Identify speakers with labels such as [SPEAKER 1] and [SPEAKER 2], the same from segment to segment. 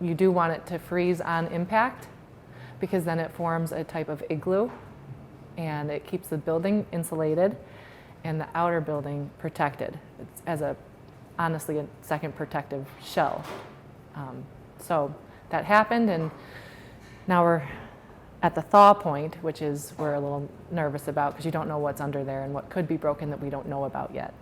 [SPEAKER 1] you do want it to freeze on impact, because then it forms a type of igloo and it keeps the building insulated and the outer building protected. It's honestly a second protective shell. So that happened, and now we're at the thaw point, which is we're a little nervous about, because you don't know what's under there and what could be broken that we don't know about yet.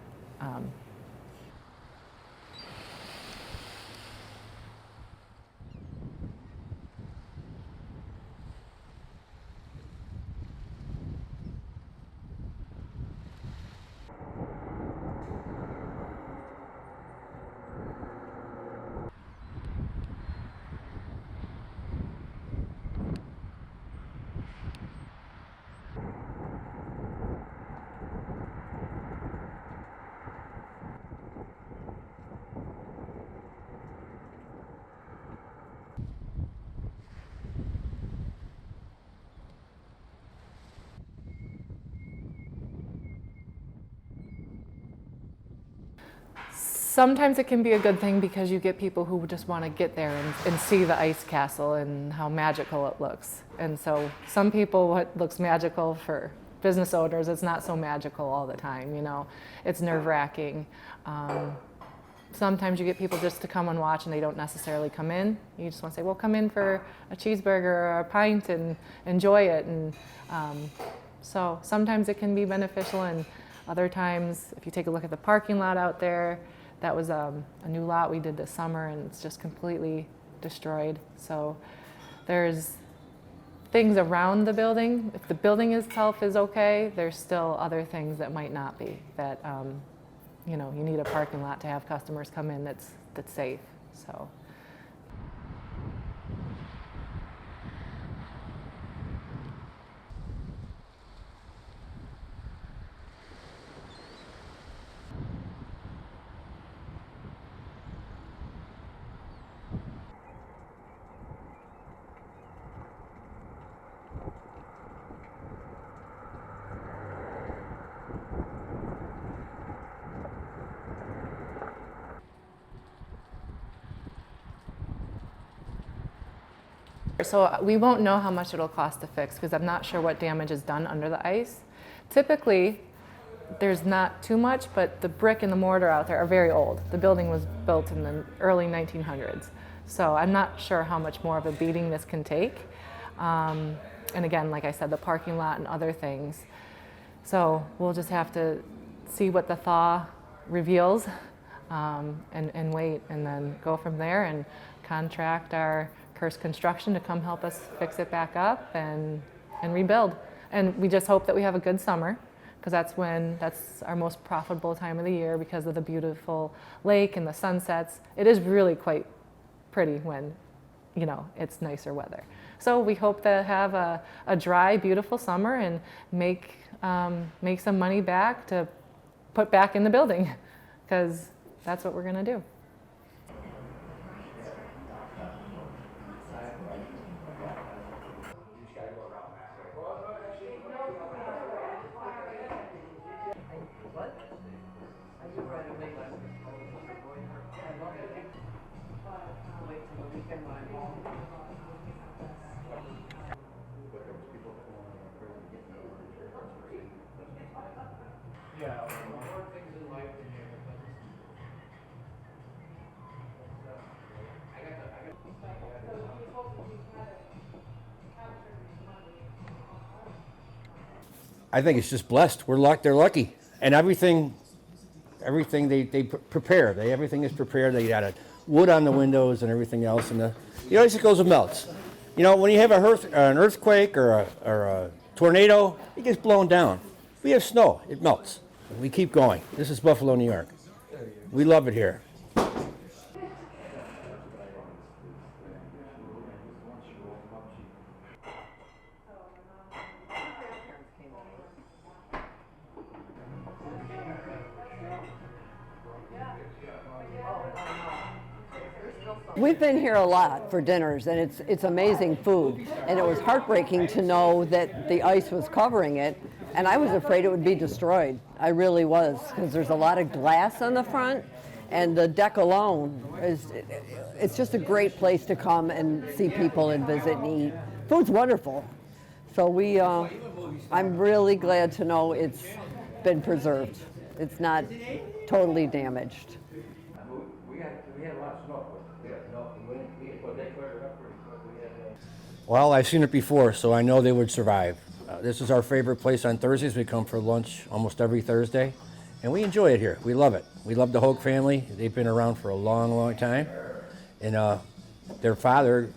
[SPEAKER 1] Sometimes it can be a good thing because you get people who just want to get there and see the ice castle and how magical it looks. And so some people, what looks magical for business owners, it's not so magical all the time, you know. It's nerve-wracking. Sometimes you get people just to come and watch and they don't necessarily come in. You just want to say, well, come in for a cheeseburger or a pint and enjoy it. And so sometimes it can be beneficial, and other times, if you take a look at the parking lot out there, that was a new lot we did this summer, and it's just completely destroyed. So there's things around the building. If the building itself is okay, there's still other things that might not be. That you know, you need a parking lot to have customers come in that's safe. So. So we won't know how much it'll cost to fix, because I'm not sure what damage is done under the ice. Typically, there's not too much, but the brick and the mortar out there are very old. The building was built in the early 1900s. So I'm not sure how much more of a beating this can take. And again, like I said, the parking lot and other things. So we'll just have to see what the thaw reveals and wait, and then go from there and contract our Curse Construction to come help us fix it back up and rebuild. And we just hope that we have a good summer, because that's our most profitable time of the year because of the beautiful lake and the sunsets. It is really quite pretty when, you know, it's nicer weather. So we hope to have a dry, beautiful summer and make some money back to put back in the building, because that's what we're going to do.
[SPEAKER 2] I think it's just blessed. They're lucky, and everything they prepare. Everything is prepared. They got wood on the windows and everything else, and the icicles and melts. You know, when you have an earthquake or a tornado, it gets blown down. We have snow, it melts. We keep going. This is Buffalo, New York. We love it here.
[SPEAKER 3] We've been here a lot for dinners, and it's amazing food. And it was heartbreaking to know that the ice was covering it, and I was afraid it would be destroyed. I really was, because there's a lot of glass on the front, And the deck alone it's just a great place to come and see people and visit and eat. Food's wonderful. So I'm really glad to know it's been preserved. It's not totally damaged.
[SPEAKER 2] We had a lot of snow. Well, I've seen it before, so I know they would survive. This is our favorite place on Thursdays. We come for lunch almost every Thursday, and we enjoy it here. We love it. We love the Hoke family. They've been around for a long, long time. And their father,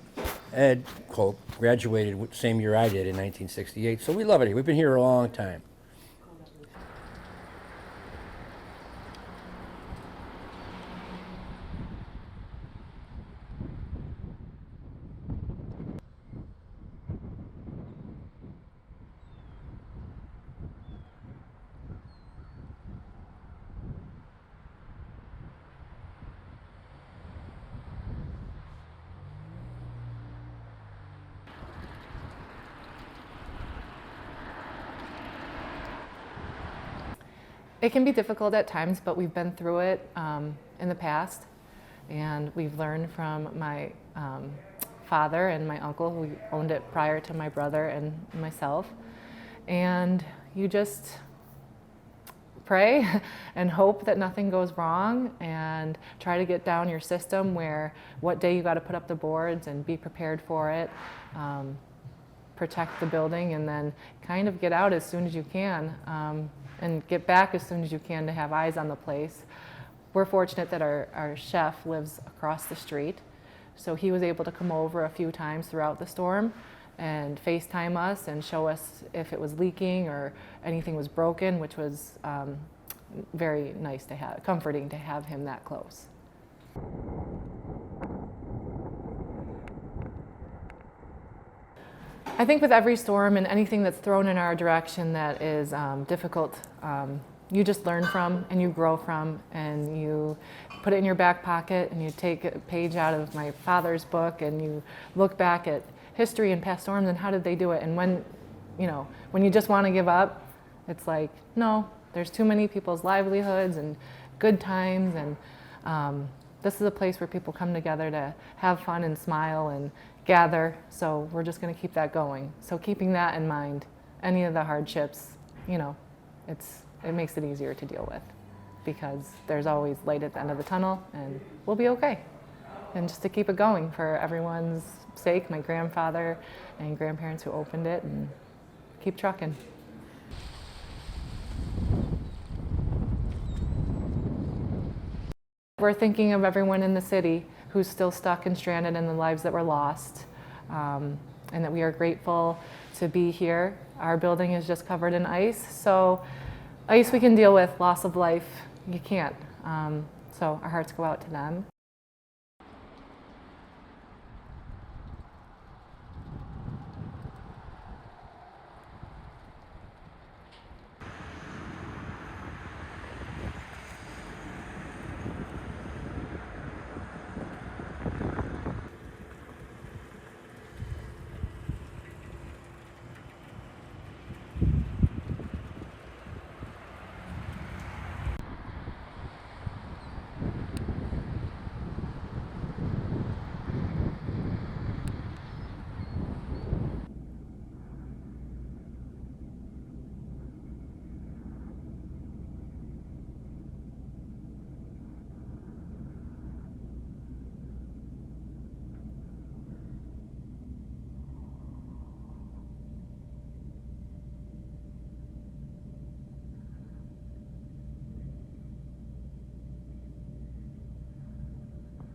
[SPEAKER 2] Ed Hoke, graduated the same year I did in 1968, so we love it here. We've been here a long time.
[SPEAKER 1] It can be difficult at times, but we've been through it in the past, and we've learned from my father and my uncle, who owned it prior to my brother and myself. And you just pray and hope that nothing goes wrong, and try to get down your system where what day you got to put up the boards and be prepared for it. Protect the building, and then kind of get out as soon as you can. And get back as soon as you can to have eyes on the place. We're fortunate that our chef lives across the street, so he was able to come over a few times throughout the storm and FaceTime us and show us if it was leaking or anything was broken, which was very nice to have, comforting to have him that close. I think with every storm and anything that's thrown in our direction that is difficult, you just learn from and you grow from, and you put it in your back pocket and you take a page out of my father's book and you look back at history and past storms and how did they do it. And when you just want to give up, it's like, no, there's too many people's livelihoods and good times, and this is a place where people come together to have fun and smile and gather, so we're just going to keep that going. So keeping that in mind, any of the hardships, it makes it easier to deal with, because there's always light at the end of the tunnel, and we'll be okay. And just to keep it going for everyone's sake, my grandfather and grandparents who opened it, and keep trucking. We're thinking of everyone in the city who's still stuck and stranded in the lives that were lost, and that we are grateful to be here. Our building is just covered in ice, so ice we can deal with, loss of life you can't. So our hearts go out to them.